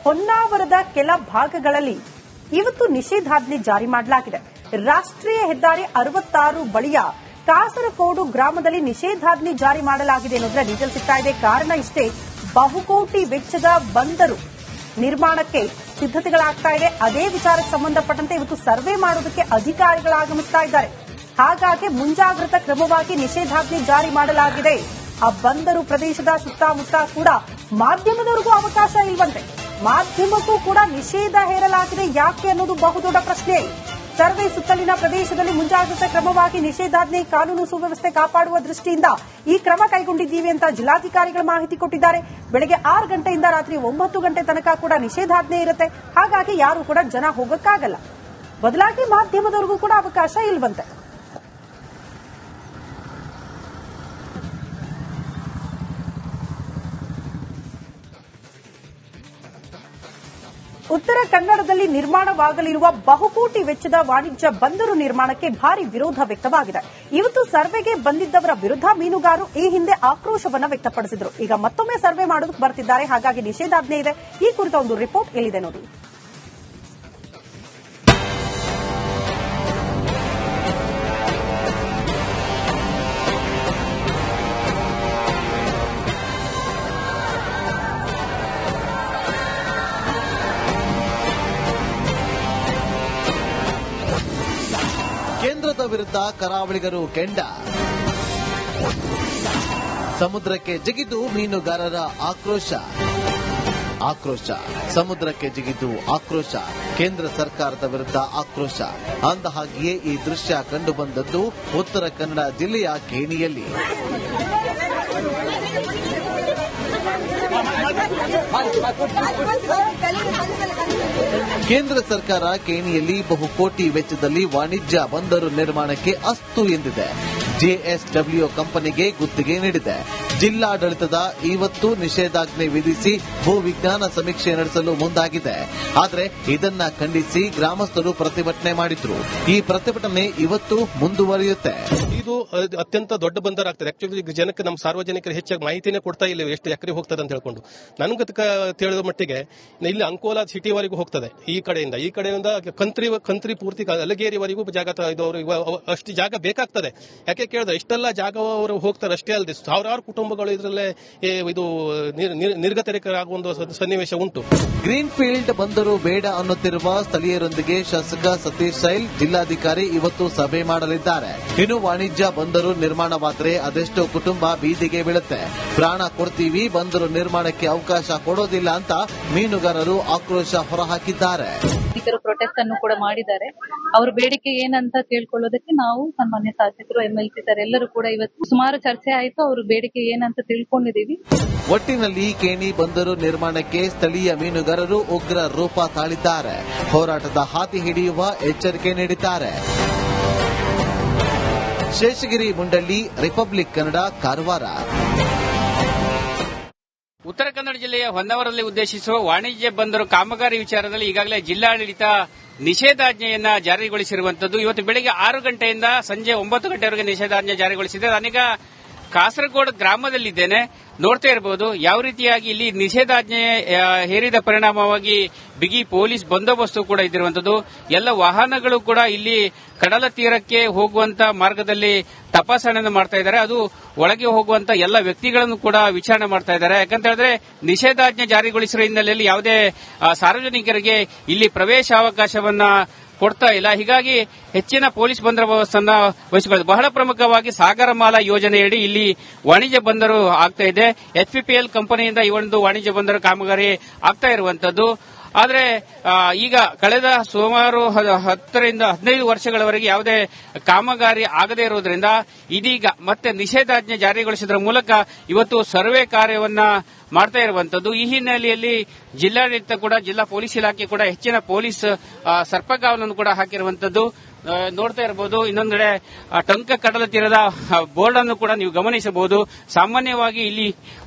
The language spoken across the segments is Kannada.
ಹೊನ್ನಾವರದ ಕೆಲ ಭಾಗಗಳಲ್ಲಿ ಇವತ್ತು ನಿಷೇಧಾಜ್ಞೆ ಜಾರಿ ಮಾಡಲಾಗಿದೆ. ರಾಷ್ಟ್ರೀಯ ಹೆದ್ದಾರಿ 66 ಬಳಿಯ ಕಾಸರಕೋಡು ಗ್ರಾಮದಲ್ಲಿ ನಿಷೇಧಾಜ್ಞೆ ಜಾರಿ ಮಾಡಲಾಗಿದೆ ಅನ್ನೋದ್ರ ಡೀಟೇಲ್ ಸಿಗ್ತಾ ಇದೆ. ಕಾರಣ ಇಷ್ಟೇ, ಬಹುಕೋಟಿ ವೆಚ್ಚದ ಬಂದರು ನಿರ್ಮಾಣಕ್ಕೆ ಸಿದ್ಧತೆಗಳಾಗ್ತಾ ಇದೆ. ಅದೇ ವಿಚಾರಕ್ಕೆ ಸಂಬಂಧಪಟ್ಟಂತೆ ಇವತ್ತು ಸರ್ವೆ ಮಾಡೋದಕ್ಕೆ ಅಧಿಕಾರಿಗಳು ಆಗಮಿಸ್ತಾ ಇದ್ದಾರೆ. ಹಾಗಾಗಿ ಮುಂಜಾಗ್ರತಾ ಕ್ರಮವಾಗಿ ನಿಷೇಧಾಜ್ಞೆ ಜಾರಿ ಮಾಡಲಾಗಿದೆ. ಆ ಬಂದರು ಪ್ರದೇಶದ ಸುತ್ತಮುತ್ತ ಕೂಡ ಮಾಧ್ಯಮದವರಿಗೂ ಅವಕಾಶ ಇಲ್ವಂತೆ. ಮಾಧ್ಯಮಕ್ಕೂ ಕೂಡ ನಿಷೇಧ ಹೇರಲಾಗಿದೆ. ಯಾಕೆ ಅನ್ನೋದು ಬಹುದೊಡ್ಡ ಪ್ರಶ್ನೆ. ಸರ್ವೆ ಸುತ್ತಲಿನ ಪ್ರದೇಶದಲ್ಲಿ ಮುಂಜಾಗ್ರತಾ ಕ್ರಮವಾಗಿ ನಿಷೇಧಾಜ್ಞೆ, ಕಾನೂನು ಸುವ್ಯವಸ್ಥೆ ಕಾಪಾಡುವ ದೃಷ್ಟಿಯಿಂದ ಈ ಕ್ರಮ ಕೈಗೊಂಡಿದ್ದೀವಿ ಅಂತ ಜಿಲ್ಲಾಧಿಕಾರಿಗಳು ಮಾಹಿತಿ ಕೊಟ್ಟಿದ್ದಾರೆ. ಬೆಳಗ್ಗೆ 6 ಗಂಟೆಯಿಂದ ರಾತ್ರಿ 9 ಗಂಟೆ ತನಕ ಕೂಡ ನಿಷೇಧಾಜ್ಞೆ ಇರುತ್ತೆ. ಹಾಗಾಗಿ ಯಾರು ಕೂಡ ಜನ ಹೋಗಕ್ಕಾಗಲ್ಲ. ಬದಲಾಗಿ ಮಾಧ್ಯಮದವರಿಗೂ ಕೂಡ ಅವಕಾಶ ಇಲ್ವಂತೆ. ಉತ್ತರ ಕನ್ನಡದಲ್ಲಿ ನಿರ್ಮಾಣವಾಗಲಿರುವ ಬಹುಕೋಟಿ ವೆಚ್ಚದ ವಾಣಿಜ್ಯ ಬಂದರು ನಿರ್ಮಾಣಕ್ಕೆ ಭಾರಿ ವಿರೋಧ ವ್ಯಕ್ತವಾಗಿದೆ. ಇವತ್ತು ಸರ್ವೆಗೆ ಬಂದಿದ್ದವರ ವಿರುದ್ಧ ಮೀನುಗಾರರು ಈ ಹಿಂದೆ ಆಕ್ರೋಶವನ್ನ ವ್ಯಕ್ತಪಡಿಸಿದ್ರು. ಈಗ ಮತ್ತೊಮ್ಮೆ ಸರ್ವೆ ಮಾಡೋದಕ್ಕೆ ಬರ್ತಿದ್ದಾರೆ. ಹಾಗಾಗಿ ನಿಷೇಧಾಜ್ಞೆ ಇದೆ. ಈ ಕುರಿತ ಒಂದು ರಿಪೋರ್ಟ್ ಎಲ್ಲಿದೆ ನೋಡಿ. ಕೇಂದ್ರದ ವಿರುದ್ಧ ಕರಾವಳಿಗರು ಕೆಂಡ. ಸಮುದ್ರಕ್ಕೆ ಜಿಗಿದು ಮೀನುಗಾರರ ಆಕ್ರೋಶ. ಸಮುದ್ರಕ್ಕೆ ಜಿಗಿದು ಆಕ್ರೋಶ. ಕೇಂದ್ರ ಸರ್ಕಾರದ ವಿರುದ್ಧ ಆಕ್ರೋಶ. ಅಂದಹಾಗೆಯೇ ಈ ದೃಶ್ಯ ಕಂಡುಬಂದದ್ದು ಉತ್ತರ ಕನ್ನಡ ಜಿಲ್ಲೆಯ ಕೇಣಿಯಲ್ಲಿ. ಕೇಂದ್ರ ಸರ್ಕಾರ ಕೇಣಿಯಲ್ಲಿ ಬಹುಕೋಟಿ ವೆಚ್ಚದಲ್ಲಿ ವಾಣಿಜ್ಯ ಬಂದರು ನಿರ್ಮಾಣಕ್ಕೆ ಅಸ್ತು ಎಂದಿದೆ. ಜೆಎಸ್ಡಬ್ಲ್ಯೂ ಕಂಪನಿಗೆ ಗುತ್ತಿಗೆ ನೀಡಿದೆ. ಜಿಲ್ಲಾಡಳಿತದ ಇವತ್ತು ನಿಷೇಧಾಜ್ಞೆ ವಿಧಿಸಿ ಭೂ ವಿಜ್ಞಾನ ಸಮೀಕ್ಷೆ ನಡೆಸಲು ಮುಂದಾಗಿದೆ. ಆದರೆ ಇದನ್ನ ಖಂಡಿಸಿ ಗ್ರಾಮಸ್ಥರು ಪ್ರತಿಭಟನೆ ಮಾಡಿದ್ರು. ಈ ಪ್ರತಿಭಟನೆ ಇವತ್ತು ಮುಂದುವರಿಯುತ್ತೆ. ಇದು ಅತ್ಯಂತ ದೊಡ್ಡ ಬಂದರಾಗ್ತದೆ. ಆಕ್ಚುಲಿ ಜನಕ್ಕೆ ನಮ್ಮ ಸಾರ್ವಜನಿಕರು ಹೆಚ್ಚಾಗಿ ಮಾಹಿತಿನೇ ಕೊಡ್ತಾ ಇಲ್ಲ, ಎಷ್ಟು ಎಕರೆ ಹೋಗ್ತದೆ ಅಂತ ಹೇಳ್ಕೊಂಡು. ನನಗೆ ತಿಳಿದ ಮಟ್ಟಿಗೆ ಇಲ್ಲಿ ಅಂಕೋಲಾ ಸಿಟಿವರೆಗೂ ಹೋಗ್ತದೆ. ಈ ಕಡೆಯಿಂದ ಕಂತ್ರಿ ಪೂರ್ತಿ ಅಲಗೇರಿವರೆಗೂ ಜಾಗ ಅಷ್ಟು ಜಾಗ ಬೇಕಾಗ್ತದೆ. ಯಾಕೆ ಕೇಳಿದ್ರೆ ಇಷ್ಟೆಲ್ಲ ಜಾಗ ಅವರು ಹೋಗ್ತಾರೆ. ಅಷ್ಟೇ ಅಲ್ಲದೆ ಸಾವಿರಾರು ಕುಟುಂಬಗಳು ಇದರಲ್ಲೇ ಇದು ನಿರ್ಗತಿಕರಾಗುವ ಸನ್ನಿವೇಶ ಉಂಟು. ಗ್ರೀನ್ ಫೀಲ್ಡ್ ಬಂದರು ಬೇಡ ಅನ್ನುತ್ತಿರುವ ಸ್ಥಳೀಯರೊಂದಿಗೆ ಶಾಸಕ ಸತೀಶ್ ಸೈಲ್, ಜಿಲ್ಲಾಧಿಕಾರಿ ಇವತ್ತು ಸಭೆ ಮಾಡಲಿದ್ದಾರೆ. ಇನ್ನು ವಾಣಿಜ್ಯ ಬಂದರು ನಿರ್ಮಾಣವಾದರೆ ಅದೆಷ್ಟೋ ಕುಟುಂಬ ಬೀದಿಗೆ ಬೀಳುತ್ತೆ. ಪ್ರಾಣ ಕೊಡ್ತೀವಿ, ಬಂದರು ನಿರ್ಮಾಣಕ್ಕೆ ಅವಕಾಶ ಕೊಡೋದಿಲ್ಲ ಅಂತ ಮೀನುಗಾರರು ಆಕ್ರೋಶ ಹೊರಹಾಕಿದ್ದಾರೆ. ಪ್ರೊಟೆಸ್ಟ್ ಅನ್ನು ಕೂಡ ಮಾಡಿದ್ದಾರೆ. ಅವರ ಬೇಡಿಕೆ ಏನಂತ ತಿಳ್ಕೊಳ್ಳೋದಕ್ಕೆ ನಾವು ಸನ್ಮಾನ್ಯ ಶಾಸಕರು, ಎಂಎಲ್ಸಿ ಸರ್ ಎಲ್ಲರೂ ಕೂಡ ಇವತ್ತು ಸುಮಾರು ಚರ್ಚೆ ಆಯಿತು. ಅವ್ರ ಬೇಡಿಕೆ ಏನಂತ ತಿಳ್ಕೊಂಡಿದ್ದೀವಿ. ಒಟ್ಟಿನಲ್ಲಿ ಕೇಣಿ ಬಂದರು ನಿರ್ಮಾಣಕ್ಕೆ ಸ್ಥಳೀಯ ಮೀನುಗಾರರು ಉಗ್ರ ರೂಪ ತಾಳಿದ್ದಾರೆ. ಹೋರಾಟದ ಹಾದಿ ಹಿಡಿಯುವ ಎಚ್ಚರಿಕೆ ನೀಡಿದ್ದಾರೆ. ಶೇಷಗಿರಿ ಮುಂಡಳ್ಳಿ, ರಿಪಬ್ಲಿಕ್ ಕನ್ನಡ, ಕಾರವಾರ. ಉತ್ತರ ಕನ್ನಡ ಜಿಲ್ಲೆಯ ಹೊನ್ನಾವರದಲ್ಲಿ ಉದ್ದೇಶಿಸುವ ವಾಣಿಜ್ಯ ಬಂದರು ಕಾಮಗಾರಿ ವಿಚಾರದಲ್ಲಿ ಈಗಾಗಲೇ ಜಿಲ್ಲಾಡಳಿತ ನಿಷೇಧಾಜ್ಞೆಯನ್ನ ಜಾರಿಗೊಳಿಸಿರುವಂತದ್ದು. ಇವತ್ತು ಬೆಳಗ್ಗೆ 6 ಗಂಟೆಯಿಂದ ಸಂಜೆ 9 ಗಂಟೆವರೆಗೆ ನಿಷೇಧಾಜ್ಞೆ ಜಾರಿಗೊಳಿಸಿದೆ. ನಾನೀಗ ಕಾಸರಗೋಡು ಗ್ರಾಮದಲ್ಲಿದ್ದೇನೆ. ನೋಡ್ತಾ ಇರಬಹುದು ಯಾವ ರೀತಿಯಾಗಿ ಇಲ್ಲಿ ನಿಷೇಧಾಜ್ಞೆ ಹೇರಿದ ಪರಿಣಾಮವಾಗಿ ಬಿಗಿ ಪೊಲೀಸ್ ಬಂದೋಬಸ್ತು ಕೂಡ ಇದ್ದಿರುವಂತದ್ದು. ಎಲ್ಲ ವಾಹನಗಳು ಕೂಡ ಇಲ್ಲಿ ಕಡಲ ತೀರಕ್ಕೆ ಹೋಗುವಂತ ಮಾರ್ಗದಲ್ಲಿ ತಪಾಸಣೆಯನ್ನು ಮಾಡ್ತಾ ಇದ್ದಾರೆ. ಅದು ಒಳಗೆ ಹೋಗುವಂತ ಎಲ್ಲ ವ್ಯಕ್ತಿಗಳನ್ನು ಕೂಡ ವಿಚಾರಣೆ ಮಾಡ್ತಾ ಇದ್ದಾರೆ. ಯಾಕಂತ ಹೇಳಿದ್ರೆ ನಿಷೇಧಾಜ್ಞೆ ಜಾರಿಗೊಳಿಸಿರುವ ಹಿನ್ನೆಲೆಯಲ್ಲಿ ಯಾವುದೇ ಸಾರ್ವಜನಿಕರಿಗೆ ಇಲ್ಲಿ ಪ್ರವೇಶಾವಕಾಶವನ್ನ ಕೊಡ್ತಾ ಇಲ್ಲ. ಹೀಗಾಗಿ ಹೆಚ್ಚಿನ ಪೊಲೀಸ್ ಬಂದೋಬಸ್ತನ್ನ ವಹಿಸಿಕೊಳ್ಳುವುದು. ಬಹಳ ಪ್ರಮುಖವಾಗಿ ಸಾಗರಮಾಲಾ ಯೋಜನೆಯಡಿ ಇಲ್ಲಿ ವಾಣಿಜ್ಯ ಬಂದರು ಆಗ್ತಾ ಇದೆ. ಎಚ್ಪಿಪಿಎಲ್ ಕಂಪನಿಯಿಂದ ಈ ಒಂದು ವಾಣಿಜ್ಯ ಬಂದರು ಕಾಮಗಾರಿ ಆಗ್ತಾ ಇರುವಂತದ್ದು. ಆದರೆ ಈಗ ಕಳೆದ ಸುಮಾರು 10 ರಿಂದ 15 ವರ್ಷಗಳವರೆಗೆ ಯಾವುದೇ ಕಾಮಗಾರಿ ಆಗದೇ ಇರುವುದರಿಂದ ಇದೀಗ ಮತ್ತೆ ನಿಷೇಧಾಜ್ಞೆ ಜಾರಿಗೊಳಿಸುವುದರ ಮೂಲಕ ಇವತ್ತು ಸರ್ವೆ ಕಾರ್ಯವನ್ನ ಮಾಡ್ತಾ ಇರುವಂತದ್ದು. ಈ ಹಿನ್ನೆಲೆಯಲ್ಲಿ ಜಿಲ್ಲಾಡಳಿತ ಕೂಡ, ಜಿಲ್ಲಾ ಪೊಲೀಸ್ ಇಲಾಖೆ ಕೂಡ ಹೆಚ್ಚಿನ ಪೊಲೀಸ್ ಸರ್ಪಗಾವಲನ್ನು ಕೂಡ ಹಾಕಿರುವಂತದ್ದು ನೋಡ್ತಾ ಇರಬಹುದು. ಇನ್ನೊಂದೆಡೆ ಟಂಕ ಕಡಲ ತೀರದ ಬೋರ್ಡ್ ಅನ್ನು ಕೂಡ ನೀವು ಗಮನಿಸಬಹುದು. ಸಾಮಾನ್ಯವಾಗಿ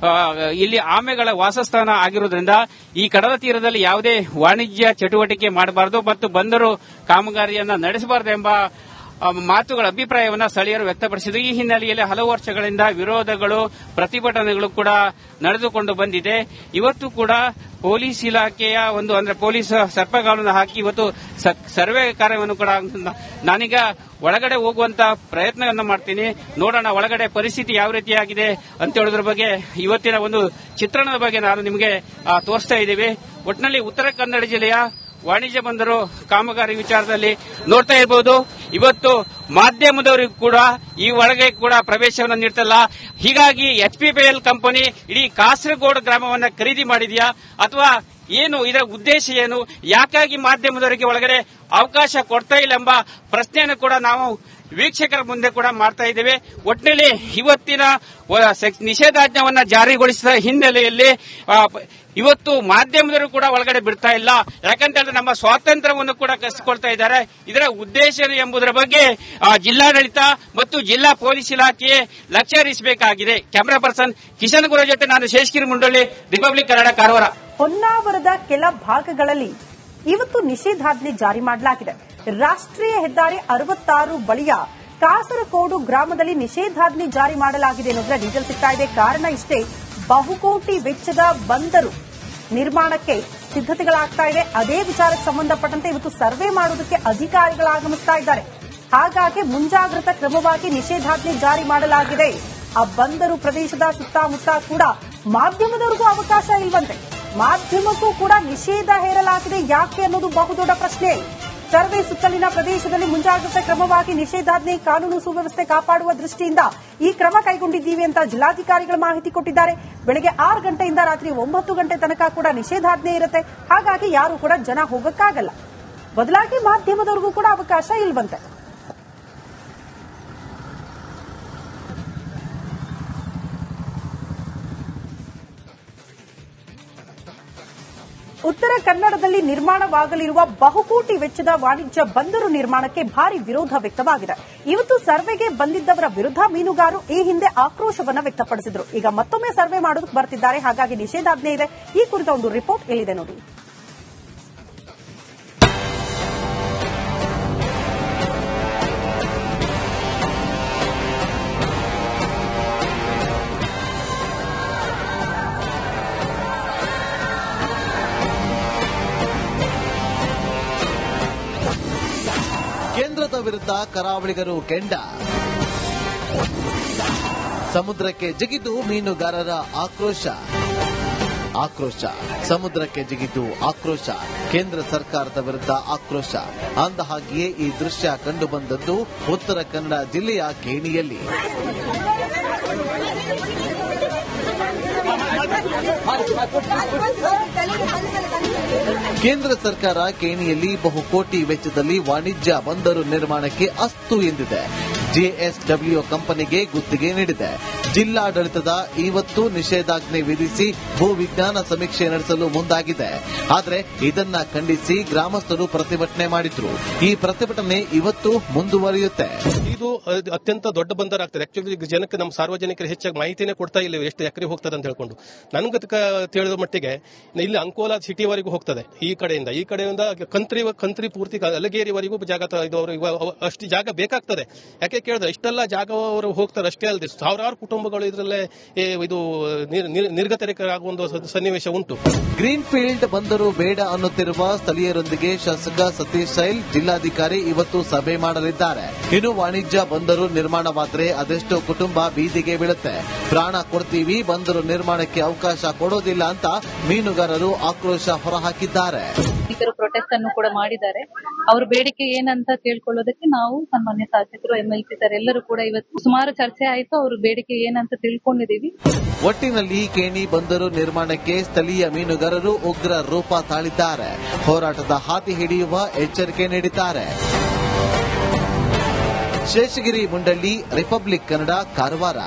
ಇಲ್ಲಿ ಆಮೆಗಳ ವಾಸಸ್ಥಾನ ಆಗಿರುವುದರಿಂದ ಈ ಕಡಲ ತೀರದಲ್ಲಿ ಯಾವುದೇ ವಾಣಿಜ್ಯ ಚಟುವಟಿಕೆ ಮಾಡಬಾರದು ಮತ್ತು ಬಂದರು ಕಾಮಗಾರಿಯನ್ನ ನಡೆಸಬಾರದು ಎಂಬ ಮಾತುಗಳ ಅಭಿಪ್ರಾಯವನ್ನ ಸ್ಥಳೀಯರು ವ್ಯಕ್ತಪಡಿಸಿದರು. ಈ ಹಿನ್ನೆಲೆಯಲ್ಲಿ ಹಲವು ವರ್ಷಗಳಿಂದ ವಿರೋಧಗಳು, ಪ್ರತಿಭಟನೆಗಳು ಕೂಡ ನಡೆದುಕೊಂಡು ಬಂದಿದೆ. ಇವತ್ತು ಕೂಡ ಪೊಲೀಸ್ ಇಲಾಖೆಯ ಅಂದ್ರೆ ಪೊಲೀಸ್ ಸರ್ಪಗಾಲನ್ನು ಹಾಕಿ ಇವತ್ತು ಸರ್ವೆ ಕಾರ್ಯವನ್ನು ಕೂಡ ನಾನೀಗ ಒಳಗಡೆ ಹೋಗುವಂತ ಪ್ರಯತ್ನವನ್ನು ಮಾಡ್ತೀನಿ. ನೋಡೋಣ ಒಳಗಡೆ ಪರಿಸ್ಥಿತಿ ಯಾವ ರೀತಿಯಾಗಿದೆ ಅಂತ ಹೇಳೋದ್ರ ಬಗ್ಗೆ ಇವತ್ತಿನ ಒಂದು ಚಿತ್ರಣದ ಬಗ್ಗೆ ನಾನು ನಿಮಗೆ ತೋರಿಸ್ತಾ ಇದ್ದೀವಿ. ಒಟ್ಟಿನಲ್ಲಿ ಉತ್ತರ ಕನ್ನಡ ಜಿಲ್ಲೆಯ ವಾಣಿಜ್ಯ ಬಂದರು ಕಾಮಗಾರಿ ವಿಚಾರದಲ್ಲಿ ನೋಡ್ತಾ ಇರಬಹುದು. ಇವತ್ತು ಮಾಧ್ಯಮದವರಿಗೂ ಕೂಡ ಈ ಒಳಗೆ ಕೂಡ ಪ್ರವೇಶವನ್ನು ನೀಡ್ತಲ್ಲ. ಹೀಗಾಗಿ HPPL ಕಂಪನಿ ಇಡೀ ಕಾಸರಗೋಡು ಗ್ರಾಮವನ್ನ ಖರೀದಿ ಮಾಡಿದೆಯಾ ಅಥವಾ ಏನು, ಇದರ ಉದ್ದೇಶ ಏನು, ಯಾಕಾಗಿ ಮಾಧ್ಯಮದವರಿಗೆ ಒಳಗಡೆ ಅವಕಾಶ ಕೊಡ್ತಾ ಇಲ್ಲ ಎಂಬ ಪ್ರಶ್ನೆಯನ್ನು ಕೂಡ ನಾವು ವೀಕ್ಷಕರ ಮುಂದೆ ಕೂಡ ಮಾಡ್ತಾ ಇದ್ದೇವೆ. ಒಟ್ಟಿನಲ್ಲಿ ಇವತ್ತಿನ ನಿಷೇಧಾಜ್ಞೆಯನ್ನ ಜಾರಿಗೊಳಿಸಿದ ಹಿನ್ನೆಲೆಯಲ್ಲಿ ಇವತ್ತು ಮಾಧ್ಯಮದವರು ಕೂಡ ಒಳಗಡೆ ಬಿಡ್ತಾ ಇಲ್ಲ. ಯಾಕಂತ ಹೇಳಿದ್ರೆ ನಮ್ಮ ಸ್ವಾತಂತ್ರ್ಯವನ್ನು ಕೂಡ ಕಸಿಕೊಳ್ತಾ ಇದ್ದಾರೆ. ಇದರ ಉದ್ದೇಶ ಎಂಬುದರ ಬಗ್ಗೆ ಜಿಲ್ಲಾಡಳಿತ ಮತ್ತು ಜಿಲ್ಲಾ ಪೊಲೀಸ್ ಇಲಾಖೆ ಲಕ್ಷ್ಯ ಹರಿಸಬೇಕಾಗಿದೆ. ಕ್ಯಾಮರಾ ಪರ್ಸನ್ ಕಿಶನ್ ಗುರು ಜೊತೆ ನಾನು ಶೇಷಗಿರಿ ಮುಂಡಳ್ಳಿ, ರಿಪಬ್ಲಿಕ್ ಕನ್ನಡ, ಕಾರವಾರ. ಹೊನ್ನಾವರದ ಕೆಲ ಭಾಗಗಳಲ್ಲಿ ಇವತ್ತು ನಿಷೇಧಾಜ್ಞೆ ಜಾರಿ ಮಾಡಲಾಗಿದೆ. ರಾಷ್ಟ್ರೀಯ ಹೆದ್ದಾರಿ 66 ಬಳಿಯ ಕಾಸರಕೋಡು ಗ್ರಾಮದಲ್ಲಿ ನಿಷೇಧಾಜ್ಞೆ ಜಾರಿ ಮಾಡಲಾಗಿದೆ ಅನ್ನೋದ್ರ ಡೀಟೇಲ್ ಸಿಗ್ತಾ ಇದೆ. ಕಾರಣ ಇಷ್ಟೇ, ಬಹುಕೋಟಿ ವೆಚ್ಚದ ಬಂದರು ನಿರ್ಮಾಣಕ್ಕೆ ಸಿದ್ಧತೆಗಳಾಗ್ತಾ ಇದೆ. ಅದೇ ವಿಚಾರಕ್ಕೆ ಸಂಬಂಧಪಟ್ಟಂತೆ ಇವತ್ತು ಸರ್ವೆ ಮಾಡುವುದಕ್ಕೆ ಅಧಿಕಾರಿಗಳು ಆಗಮಿಸ್ತಾ ಇದ್ದಾರೆ. ಹಾಗಾಗಿ ಮುಂಜಾಗ್ರತಾ ಕ್ರಮವಾಗಿ ನಿಷೇಧಾಜ್ಞೆ ಜಾರಿ ಮಾಡಲಾಗಿದೆ. ಆ ಬಂದರು ಪ್ರದೇಶದ ಸುತ್ತಮುತ್ತ ಕೂಡ ಮಾಧ್ಯಮದವರಿಗೂ ಅವಕಾಶ ಇಲ್ವಂತೆ. ಮಾಧ್ಯಮಕ್ಕೂ ಕೂಡ ನಿಷೇಧ ಹೇರಲಾಗಿದೆ. ಯಾಕೆ ಅನ್ನೋದು ಬಹುದೊಡ್ಡ ಪ್ರಶ್ನೆ. ಸರ್ವೆ ಸುತ್ತಲಿನ ಪ್ರದೇಶದಲ್ಲಿ ಮುಂಜಾಗ್ರತಾ ಕ್ರಮವಾಗಿ ನಿಷೇಧಾಜ್ಞೆ, ಕಾನೂನು ಸುವ್ಯವಸ್ಥೆ ಕಾಪಾಡುವ ದೃಷ್ಟಿಯಿಂದ ಈ ಕ್ರಮ ಕೈಗೊಂಡಿದ್ದೀವಿ ಅಂತ ಜಿಲ್ಲಾಧಿಕಾರಿಗಳು ಮಾಹಿತಿ ಕೊಟ್ಟಿದ್ದಾರೆ. ಬೆಳಗ್ಗೆ 6 ಗಂಟೆಯಿಂದ ರಾತ್ರಿ 9 ಗಂಟೆ ತನಕ ಕೂಡ ನಿಷೇಧಾಜ್ಞೆ ಇರುತ್ತೆ. ಹಾಗಾಗಿ ಯಾರು ಕೂಡ ಜನ ಹೋಗಕ್ಕಾಗಲ್ಲ. ಬದಲಾಗಿ ಮಾಧ್ಯಮದವರಿಗೂ ಕೂಡ ಅವಕಾಶ ಇಲ್ವಂತೆ. ಉತ್ತರ ಕನ್ನಡದಲ್ಲಿ ನಿರ್ಮಾಣವಾಗಲಿರುವ ಬಹುಕೋಟಿ ವೆಚ್ಚದ ವಾಣಿಜ್ಯ ಬಂದರು ನಿರ್ಮಾಣಕ್ಕೆ ಭಾರಿ ವಿರೋಧ ವ್ಯಕ್ತವಾಗಿದೆ. ಇವತ್ತು ಸರ್ವೆಗೆ ಬಂದಿದ್ದವರ ವಿರುದ್ಧ ಮೀನುಗಾರರು ಈ ಹಿಂದೆ ಆಕ್ರೋಶವನ್ನು ವ್ಯಕ್ತಪಡಿಸಿದ್ರು. ಈಗ ಮತ್ತೊಮ್ಮೆ ಸರ್ವೆ ಮಾಡೋದಕ್ಕೆ ಬರ್ತಿದ್ದಾರೆ. ಹಾಗಾಗಿ ನಿಷೇಧಾಜ್ಞೆ ಇದೆ. ಈ ಕುರಿತ ಒಂದು ರಿಪೋರ್ಟ್ ಎಲ್ಲಿದೆ ನೋಡಿ. ಕೇಂದ್ರದ ವಿರುದ್ಧ ಕರಾವಳಿಗರು ಕೆಂಡ. ಸಮುದ್ರಕ್ಕೆ ಜಿಗಿದು ಮೀನುಗಾರರ ಆಕ್ರೋಶ. ಸಮುದ್ರಕ್ಕೆ ಜಿಗಿದು ಆಕ್ರೋಶ. ಕೇಂದ್ರ ಸರ್ಕಾರದ ವಿರುದ್ಧ ಆಕ್ರೋಶ. ಅಂದಹಾಗೆಯೇ ಈ ದೃಶ್ಯ ಕಂಡುಬಂದದ್ದು ಉತ್ತರ ಕನ್ನಡ ಜಿಲ್ಲೆಯ ಕೇಣಿಯಲ್ಲಿ. ಕೇಂದ್ರ ಸರ್ಕಾರ ಕೇಣಿಯಲ್ಲಿ ಬಹುಕೋಟಿ ವೆಚ್ಚದಲ್ಲಿ ವಾಣಿಜ್ಯ ಬಂದರು ನಿರ್ಮಾಣಕ್ಕೆ ಅಸ್ತು ಎಂದಿದೆ. JSW ಕಂಪನಿಗೆ ಗುತ್ತಿಗೆ ನೀಡಿದೆ. ಜಿಲ್ಲಾಡಳಿತದ ಇವತ್ತು ನಿಷೇಧಾಜ್ಞೆ ವಿಧಿಸಿ ಭೂ ವಿಜ್ಞಾನ ಸಮೀಕ್ಷೆ ನಡೆಸಲು ಮುಂದಾಗಿದೆ. ಆದರೆ ಇದನ್ನ ಖಂಡಿಸಿ ಗ್ರಾಮಸ್ಥರು ಪ್ರತಿಭಟನೆ ಮಾಡಿದ್ರು. ಈ ಪ್ರತಿಭಟನೆ ಇವತ್ತು ಮುಂದುವರಿಯುತ್ತೆ. ಇದು ಅತ್ಯಂತ ದೊಡ್ಡ ಬಂದರ್ ಆಗ್ತದೆ. ಆಕ್ಚುಲಿ ಜನಕ್ಕೆ ನಮ್ಮ ಸಾರ್ವಜನಿಕರು ಹೆಚ್ಚಾಗಿ ಮಾಹಿತಿನೇ ಕೊಡ್ತಾ ಇಲ್ಲ ಎಷ್ಟು ಎಕರೆ ಹೋಗ್ತದೆ ಅಂತ ಹೇಳ್ಕೊಂಡು. ನನಗೆ ತಿಳಿದ ಮಟ್ಟಿಗೆ ಇಲ್ಲಿ ಅಂಕೋಲಾ ಸಿಟಿವರೆಗೂ ಹೋಗ್ತದೆ. ಈ ಕಡೆಯಿಂದ ಕಂತ್ರಿ ಪೂರ್ತಿ ಅಲಗೇರಿವರೆಗೂ ಜಾಗ ಅಷ್ಟು ಜಾಗ ಬೇಕಾಗ್ತದೆ. ಯಾಕೆ ಕೇಳಿದ್ರೆ ಇಷ್ಟೆಲ್ಲ ಜಾಗ ಅವರು ಹೋಗ್ತಾರೆ. ಅಷ್ಟೇ ಅಲ್ಲದೆ ಸಾವಿರಾರು ಕುಟುಂಬಗಳು ಇದರಲ್ಲೇ ಇದು ನಿರ್ಗತಿಕರಾಗುವ ಒಂದು ಸನ್ನಿವೇಶ ಉಂಟು. ಗ್ರೀನ್ ಫೀಲ್ಡ್ ಬಂದರು ಬೇಡ ಅನ್ನುತ್ತಿರುವ ಸ್ಥಳೀಯರೊಂದಿಗೆ ಶಾಸಕ ಸತೀಶ್ ಸೈಲ್, ಜಿಲ್ಲಾಧಿಕಾರಿ ಇವತ್ತು ಸಭೆ ಮಾಡಲಿದ್ದಾರೆ. ಇನ್ನು ವಾಣಿಜ್ಯ ಬಂದರು ನಿರ್ಮಾಣವಾದರೆ ಅದೆಷ್ಟೋ ಕುಟುಂಬ ಬೀದಿಗೆ ಬೀಳುತ್ತೆ. ಪ್ರಾಣ ಕೊಡ್ತೀವಿ, ಬಂದರು ನಿರ್ಮಾಣಕ್ಕೆ ಅವಕಾಶ ಕೊಡೋದಿಲ್ಲ ಅಂತ ಮೀನುಗಾರರು ಆಕ್ರೋಶ ಹೊರಹಾಕಿದ್ದಾರೆ. ಪ್ರೊಟೆಸ್ಟ್ ಅನ್ನು ಕೂಡ ಮಾಡಿದ್ದಾರೆ. ಅವ್ರ ಬೇಡಿಕೆ ಏನಂತ ತಿಳ್ಕೊಳ್ಳೋದಕ್ಕೆ ನಾವು ಸನ್ಮಾನ್ಯ ಶಾಸಕರು, MLC ಸರ್ ಎಲ್ಲರೂ ಕೂಡ ಇವತ್ತು ಸುಮಾರು ಚರ್ಚೆ ಆಯಿತು. ಅವ್ರ ಬೇಡಿಕೆ ಏನಂತ ತಿಳ್ಕೊಂಡಿದ್ದೀವಿ. ಒಟ್ಟಿನಲ್ಲಿ ಕೇಣಿ ಬಂದರು ನಿರ್ಮಾಣಕ್ಕೆ ಸ್ಥಳೀಯ ಮೀನುಗಾರರು ಉಗ್ರ ರೂಪ ತಾಳಿದ್ದಾರೆ. ಹೋರಾಟದ ಹಾದಿ ಹಿಡಿಯುವ ಎಚ್ಚರಿಕೆ ನೀಡಿದ್ದಾರೆ. ಶೇಷಗಿರಿ ಮುಂಡಳ್ಳಿ, ರಿಪಬ್ಲಿಕ್ ಕನ್ನಡ, ಕಾರವಾರ.